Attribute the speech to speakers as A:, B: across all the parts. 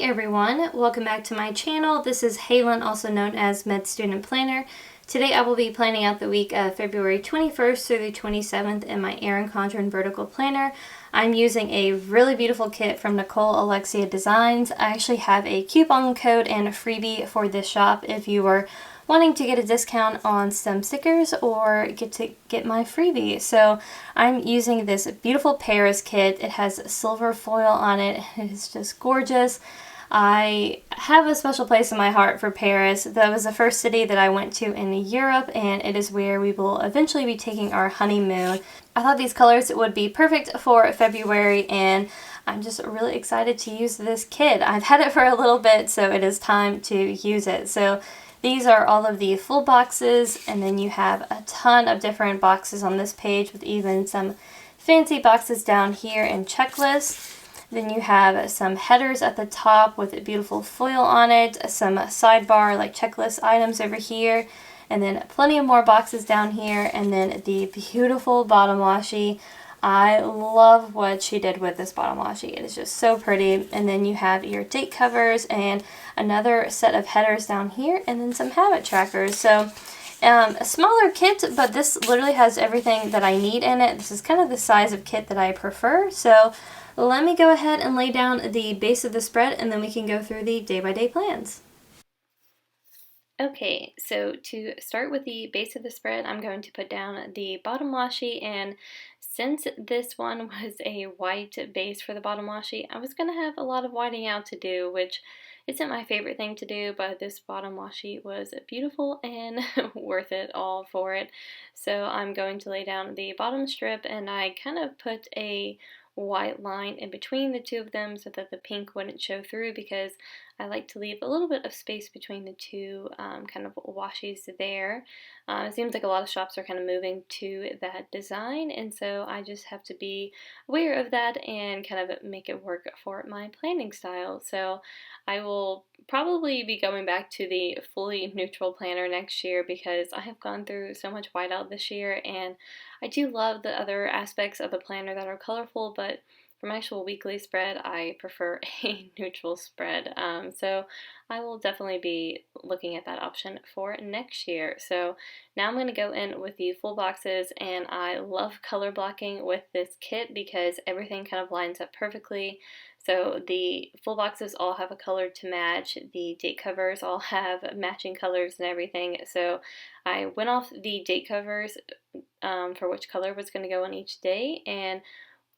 A: everyone, welcome back to my channel. This is Halen, also known as Med Student Planner. Today I will be planning out the week of February 21st through the 27th in my ERIN CONDREN vertical planner. I'm using a really beautiful kit from Nicole, Alexia Designs. I actually have a coupon code and a freebie for this shop if you are wanting to get a discount on some stickers or get my freebie. So I'm using this beautiful Paris kit. It has silver foil on it. It is just gorgeous. I have a special place in my heart for Paris. That was the first city that I went to in Europe, and it is where we will eventually be taking our honeymoon. I thought these colors would be perfect for February, and I'm just really excited to use this kit. I've had it for a little bit, so it is time to use it. So these are all of the full boxes, and then you have a ton of different boxes on this page with even some fancy boxes down here and checklists. Then you have some headers at the top with a beautiful foil on it, some sidebar like checklist items over here, and then plenty of more boxes down here, and then the beautiful bottom washi. I love what she did with this bottom washi. It is just so pretty. And then you have your date covers and another set of headers down here, and then some habit trackers. So a smaller kit, but this literally has everything that I need in it. This is kind of the size of kit that I prefer. So let me go ahead and lay down the base of the spread, and then we can go through the day-by-day plans. Okay, so to start with the base of the spread, I'm going to put down the bottom washi, and since this one was a white base for the bottom washi, I was going to have a lot of whiting out to do, which isn't my favorite thing to do, but this bottom washi was beautiful and worth it all for it. So I'm going to lay down the bottom strip, and I kind of put a white line in between the two of them so that the pink wouldn't show through, because I like to leave a little bit of space between the two kind of washis there. It seems like a lot of shops are kind of moving to that design, and so I just have to be aware of that and kind of make it work for my planning style. So I will probably be going back to the fully neutral planner next year, because I have gone through so much whiteout this year, and I do love the other aspects of the planner that are colorful, but for my actual weekly spread, I prefer a neutral spread. So I will definitely be looking at that option for next year. So now I'm going to go in with the full boxes, and I love color blocking with this kit because everything kind of lines up perfectly. So the full boxes all have a color to match. The date covers all have matching colors and everything. So I went off the date covers for which color was going to go on each day, and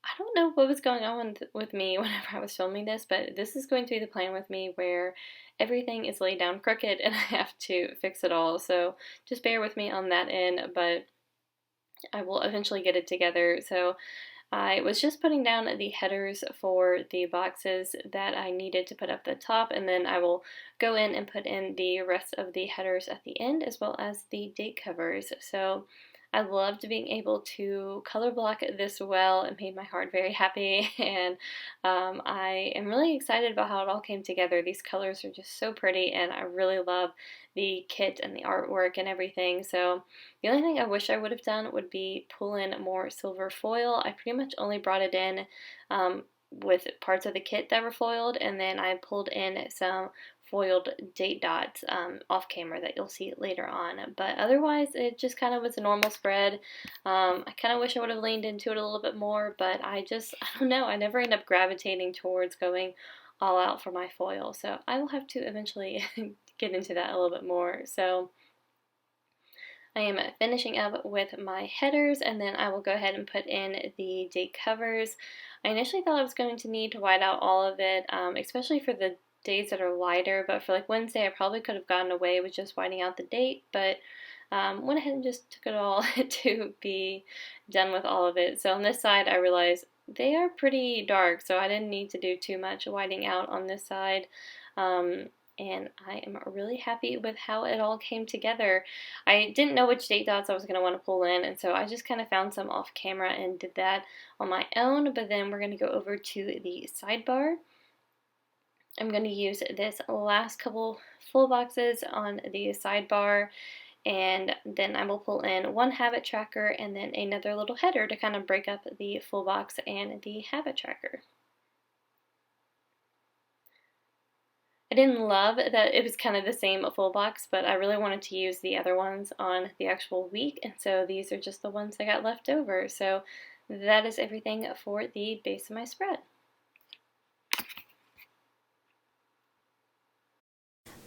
A: I don't know what was going on with me whenever I was filming this, but this is going to be the plan with me where everything is laid down crooked and I have to fix it all. So just bear with me on that end, but I will eventually get it together. So I was just putting down the headers for the boxes that I needed to put up the top, and then I will go in and put in the rest of the headers at the end, as well as the date covers. So I loved being able to color block this well. It made my heart very happy, and I am really excited about how it all came together. These colors are just so pretty, and I really love the kit and the artwork and everything. So the only thing I wish I would have done would be pull in more silver foil. I pretty much only brought it in with parts of the kit that were foiled, and then I pulled in some foiled date dots off camera that you'll see later on. But otherwise, it just kind of was a normal spread. I kind of wish I would have leaned into it a little bit more, but I don't know, I never end up gravitating towards going all out for my foil. So I will have to eventually get into that a little bit more. So I am finishing up with my headers, and then I will go ahead and put in the date covers. I initially thought I was going to need to white out all of it, especially for the days that are lighter, but for like Wednesday I probably could have gotten away with just whiting out the date, but went ahead and just took it all to be done with all of it. So on this side I realized they are pretty dark, so I didn't need to do too much whiting out on this side. And I am really happy with how it all came together. I didn't know which date dots I was going to want to pull in, and so I just kind of found some off camera and did that on my own. But then we're going to go over to the sidebar. I'm going to use this last couple full boxes on the sidebar, and then I will pull in one habit tracker and then another little header to kind of break up the full box and the habit tracker. I didn't love that it was kind of the same full box, but I really wanted to use the other ones on the actual week, and so these are just the ones I got left over. So that is everything for the base of my spread.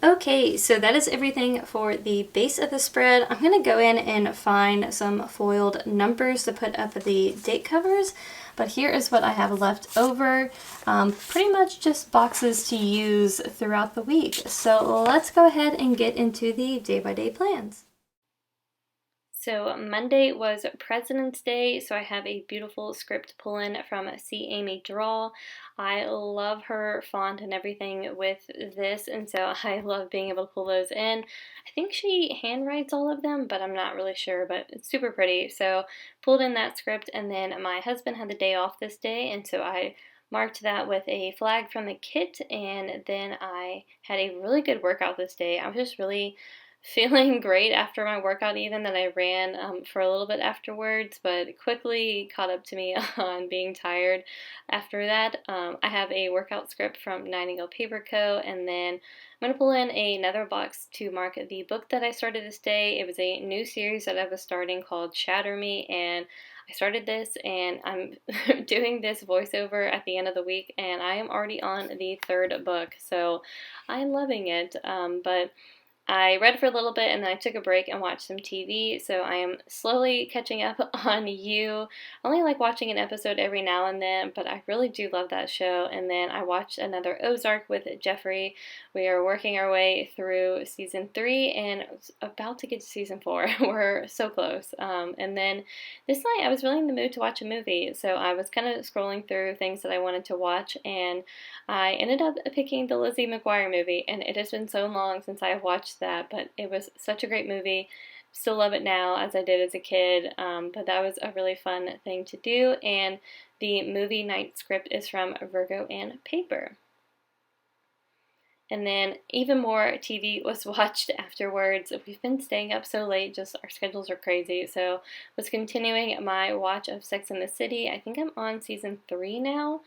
A: Okay, so that is everything for the base of the spread. I'm going to go in and find some foiled numbers to put up the date covers, but here is what I have left over. Pretty much just boxes to use throughout the week. So let's go ahead and get into the day-by-day plans. So Monday was President's Day, so I have a beautiful script pull-in from C. Amy Draw. I love her font and everything with this, and so I love being able to pull those in. I think she handwrites all of them, but I'm not really sure, but it's super pretty. So pulled in that script, and then my husband had the day off this day, and so I marked that with a flag from the kit, and then I had a really good workout this day. I was just really feeling great after my workout, even that I ran for a little bit afterwards, but quickly caught up to me on being tired after that. I have a workout script from Nightingale Paper Co., and then I'm going to pull in another box to mark the book that I started this day. It was a new series that I was starting called Shatter Me, and I started this, and I'm doing this voiceover at the end of the week, and I am already on the third book, so I'm loving it. But I read for a little bit and then I took a break and watched some TV, so I am slowly catching up on You. I only like watching an episode every now and then, but I really do love that show. And then I watched another Ozark with Jeffrey. We are working our way through season 3 and about to get to season 4. We're so close. And then this night I was really in the mood to watch a movie, so I was kind of scrolling through things that I wanted to watch, and I ended up picking the Lizzie McGuire movie, and it has been so long since I have watched that, but it was such a great movie. Still love it now as I did as a kid, but that was a really fun thing to do, and the movie night script is from Virgo and Paper. And then even more TV was watched afterwards. We've been staying up so late, just our schedules are crazy. So was continuing my watch of Sex and the City. I think I'm on season 3 now.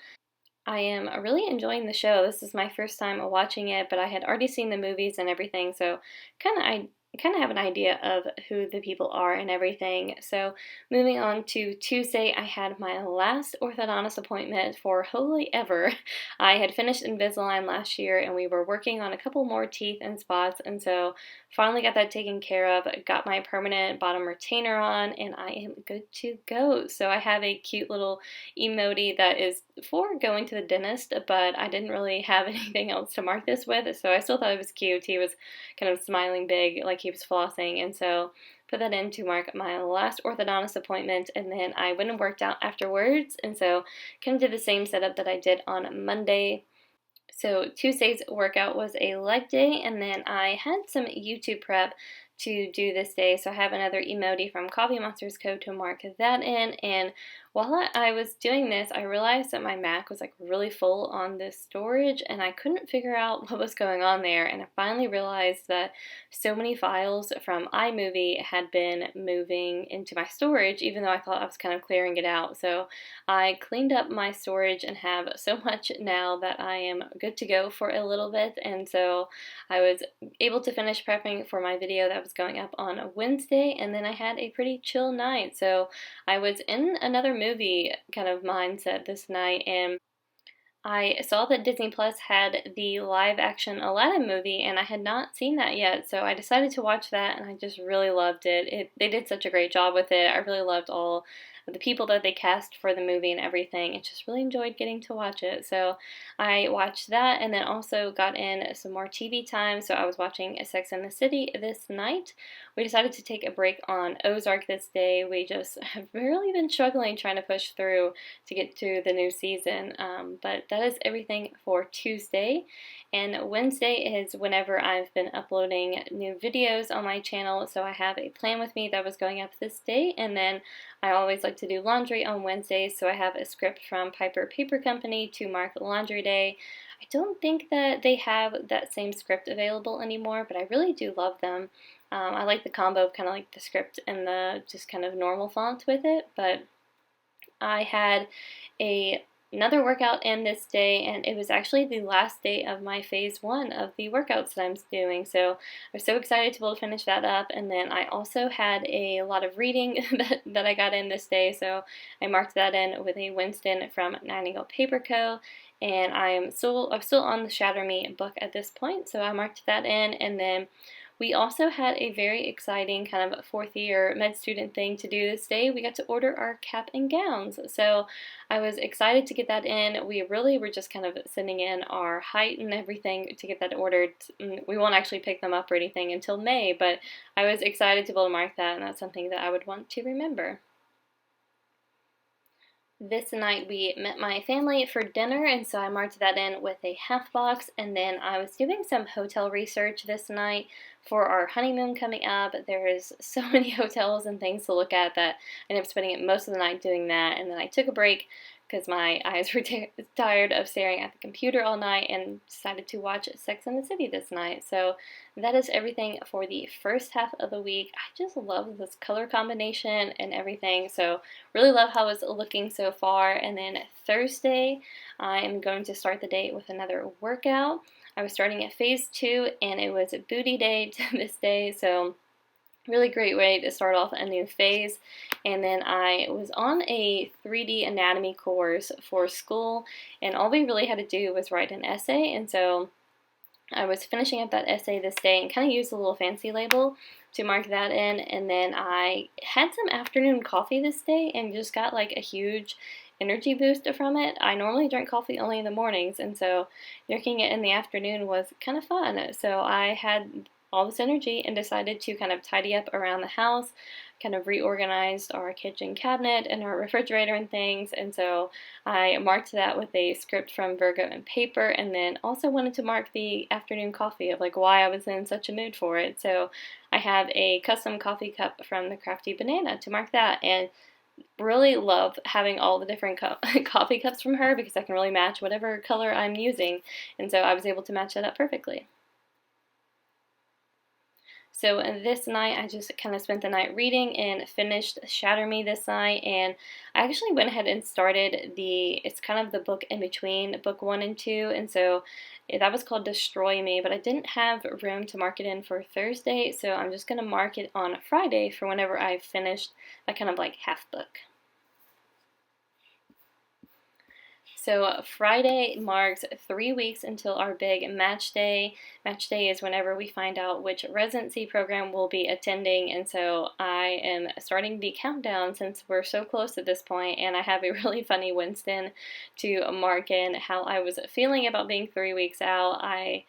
A: I am really enjoying the show. This is my first time watching it, but I had already seen the movies and everything, so I kind of have an idea of who the people are and everything. So moving on to Tuesday, I had my last orthodontist appointment for hopefully ever. I had finished Invisalign last year, and we were working on a couple more teeth and spots, and so finally got that taken care of, got my permanent bottom retainer on, and I am good to go. So I have a cute little emoji that is for going to the dentist, but I didn't really have anything else to mark this with, so I still thought it was cute. He was kind of smiling big like he was flossing, and so put that in to mark my last orthodontist appointment, and then I went and worked out afterwards, and so kind of did the same setup that I did on Monday. So Tuesday's workout was a leg day, and then I had some YouTube prep to do this day. So I have another emoji from Coffee Monsters Co. to mark that in, and while I was doing this, I realized that my Mac was like really full on this storage, and I couldn't figure out what was going on there, and I finally realized that so many files from iMovie had been moving into my storage, even though I thought I was kind of clearing it out. So I cleaned up my storage and have so much now that I am good to go for a little bit, and so I was able to finish prepping for my video that was going up on Wednesday, and then I had a pretty chill night. So I was in another movie kind of mindset this night, and I saw that Disney Plus had the live action Aladdin movie, and I had not seen that yet, so I decided to watch that, and I just really loved it. They did such a great job with it. I really loved all of the people that they cast for the movie and everything. I just really enjoyed getting to watch it. So I watched that, and then also got in some more TV time. So I was watching Sex and the City this night. We decided to take a break on Ozark this day. We just have really been struggling trying to push through to get to the new season. But that is everything for Tuesday. And Wednesday is whenever I've been uploading new videos on my channel. So I have a plan with me that was going up this day, and then I always like to do laundry on Wednesdays, so I have a script from Piper Paper Company to mark laundry day. I don't think that they have that same script available anymore, but I really do love them. I like the combo of kind of like the script and the just kind of normal font with it, but I had a another workout in this day, and it was actually the last day of my phase 1 of the workouts that I'm doing, so I'm so excited to be able to finish that up. And then I also had a lot of reading that I got in this day, so I marked that in with a Winston from Nightingale Paper Co. And I'm still on the Shatter Me book at this point, so I marked that in. And then we also had a very exciting kind of fourth year med student thing to do this day. We got to order our cap and gowns. So I was excited to get that in. We really were just kind of sending in our height and everything to get that ordered. We won't actually pick them up or anything until May, but I was excited to be able to mark that, and that's something that I would want to remember. This night we met my family for dinner, and so I marked that in with a half box. And then I was doing some hotel research this night for our honeymoon coming up. There's so many hotels and things to look at that I ended up spending most of the night doing that. And then I took a break because my eyes were tired of staring at the computer all night, and decided to watch Sex and the City this night. So that is everything for the first half of the week. I just love this color combination and everything, so really love how it's looking so far. And then Thursday, I am going to start the day with another workout. I was starting at phase 2, and it was booty day this day, so really great way to start off a new phase. And then I was on a 3D anatomy course for school, and all we really had to do was write an essay. And so I was finishing up that essay this day and kind of used a little fancy label to mark that in. And then I had some afternoon coffee this day and just got like a huge energy boost from it. I normally drink coffee only in the mornings, and so drinking it in the afternoon was kind of fun. So I had all this energy and decided to kind of tidy up around the house, kind of reorganized our kitchen cabinet and our refrigerator and things. And so I marked that with a script from Virgo and paper, and then also wanted to mark the afternoon coffee of like why I was in such a mood for it. So I have a custom coffee cup from the Crafty Banana to mark that, and really love having all the different coffee cups from her because I can really match whatever color I'm using. And so I was able to match that up perfectly. So this night I just kind of spent the night reading and finished Shatter Me this night, and I actually went ahead and started it's kind of the book in between book 1 and 2, and so that was called Destroy Me, but I didn't have room to mark it in for Thursday, so I'm just going to mark it on Friday for whenever I've finished that kind of like half book. So Friday marks 3 weeks until our big match day. Match day is whenever we find out which residency program we'll be attending, and so I am starting the countdown since we're so close at this point, and I have a really funny Winston to mark in how I was feeling about being 3 weeks out. I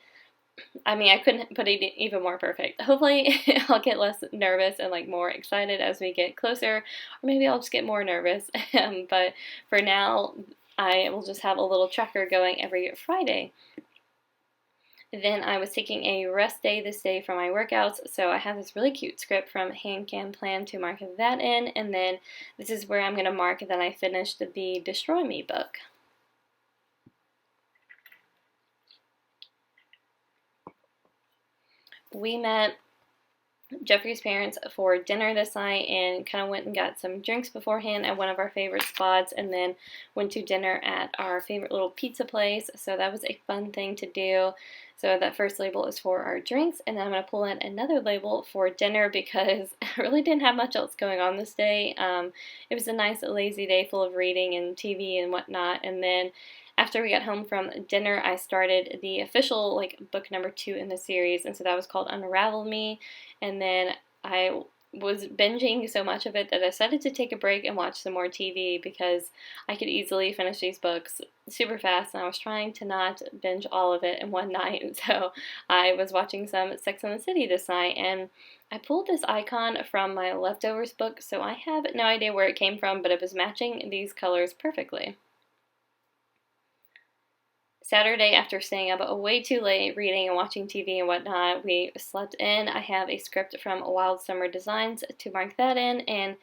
A: mean, I couldn't put it even more perfect. Hopefully, I'll get less nervous and like more excited as we get closer, or maybe I'll just get more nervous. But for now, I will just have a little tracker going every Friday. Then I was taking a rest day this day for my workouts, so I have this really cute script from Hand Can Plan to mark that in, and then this is where I'm going to mark that I finished the Destroy Me book. We met Jeffrey's parents for dinner this night and kind of went and got some drinks beforehand at one of our favorite spots, and then went to dinner at our favorite little pizza place. So that was a fun thing to do. So that first label is for our drinks, and then I'm going to pull in another label for dinner because I really didn't have much else going on this day. It was a nice lazy day full of reading and TV and whatnot, and then after we got home from dinner, I started the official like book number 2 in the series, and so that was called Unravel Me. And then I was binging so much of it that I decided to take a break and watch some more TV because I could easily finish these books super fast, and I was trying to not binge all of it in one night. And so I was watching some Sex and the City this night, and I pulled this icon from my Leftovers book, so I have no idea where it came from, but it was matching these colors perfectly. Saturday, after staying up way too late reading and watching TV and whatnot, we slept in. I have a script from Wild Summer Designs to mark that in, and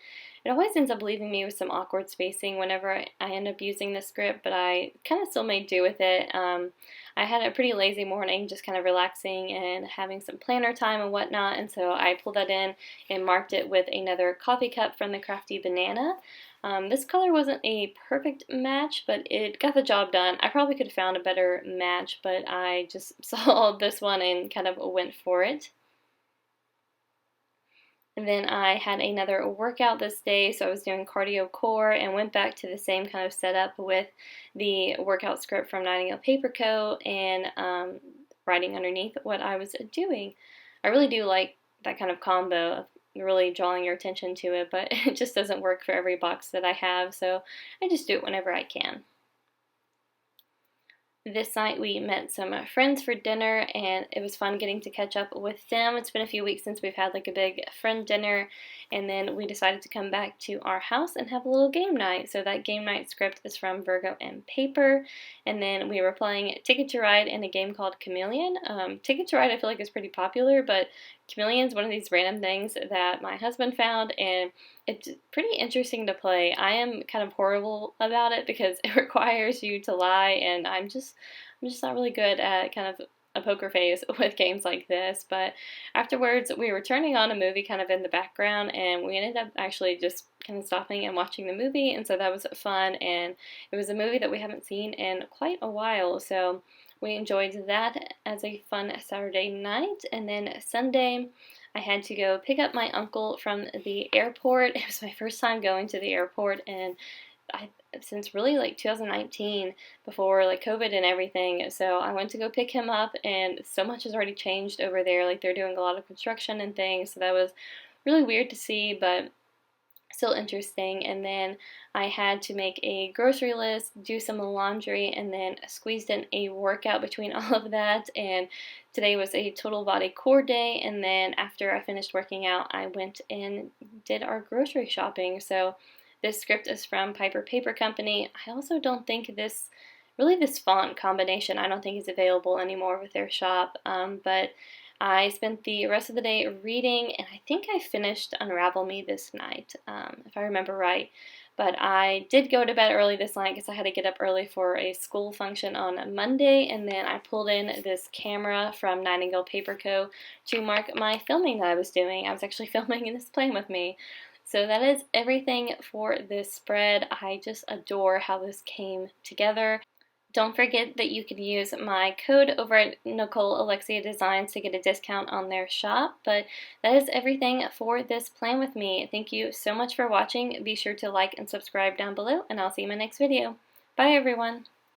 A: it always ends up leaving me with some awkward spacing whenever I end up using the script, but I kind of still made do with it. I had a pretty lazy morning, just kind of relaxing and having some planner time and whatnot, and so I pulled that in and marked it with another coffee cup from the Crafty Banana. This color wasn't a perfect match, but it got the job done. I probably could have found a better match, but I just saw this one and kind of went for it. And then I had another workout this day, so I was doing cardio core and went back to the same kind of setup with the workout script from Nightingale Paper Co. and writing underneath what I was doing. I really do like that kind of combo of really drawing your attention to it, but it just doesn't work for every box that I have, so I just do it whenever I can. This night we met some friends for dinner, and it was fun getting to catch up with them. It's been a few weeks since we've had like a big friend dinner, and then we decided to come back to our house and have a little game night. So that game night script is from Virgo and Paper, and then we were playing Ticket to Ride in a game called Chameleon. Ticket to Ride I feel like is pretty popular, but Chameleon is one of these random things that my husband found, and it's pretty interesting to play. I am kind of horrible about it because it requires you to lie, and I'm just not really good at kind of a poker face with games like this. But afterwards, we were turning on a movie kind of in the background, and we ended up actually just kind of stopping and watching the movie, and so that was fun, and it was a movie that we haven't seen in quite a while, so we enjoyed that as a fun Saturday night. And then Sunday, I had to go pick up my uncle from the airport. It was my first time going to the airport, and since really like 2019, before like COVID and everything. So I went to go pick him up, and so much has already changed over there. Like they're doing a lot of construction and things, so that was really weird to see, but still interesting. And then I had to make a grocery list, do some laundry, and then squeezed in a workout between all of that. And today was a total body core day, and then after I finished working out, I went and did our grocery shopping. So this script is from Piper Paper Company. I also don't think this font combination I don't think is available anymore with their shop, but I spent the rest of the day reading, and I think I finished Unravel Me this night, if I remember right. But I did go to bed early this night because I had to get up early for a school function on Monday, and then I pulled in this camera from Nightingale Paper Co. to mark my filming that I was doing. I was actually filming in this plan with me. So that is everything for this spread. I just adore how this came together. Don't forget that you can use my code over at Nicole Alexia Designs to get a discount on their shop. But that is everything for this plan with me. Thank you so much for watching. Be sure to like and subscribe down below, and I'll see you in my next video. Bye everyone!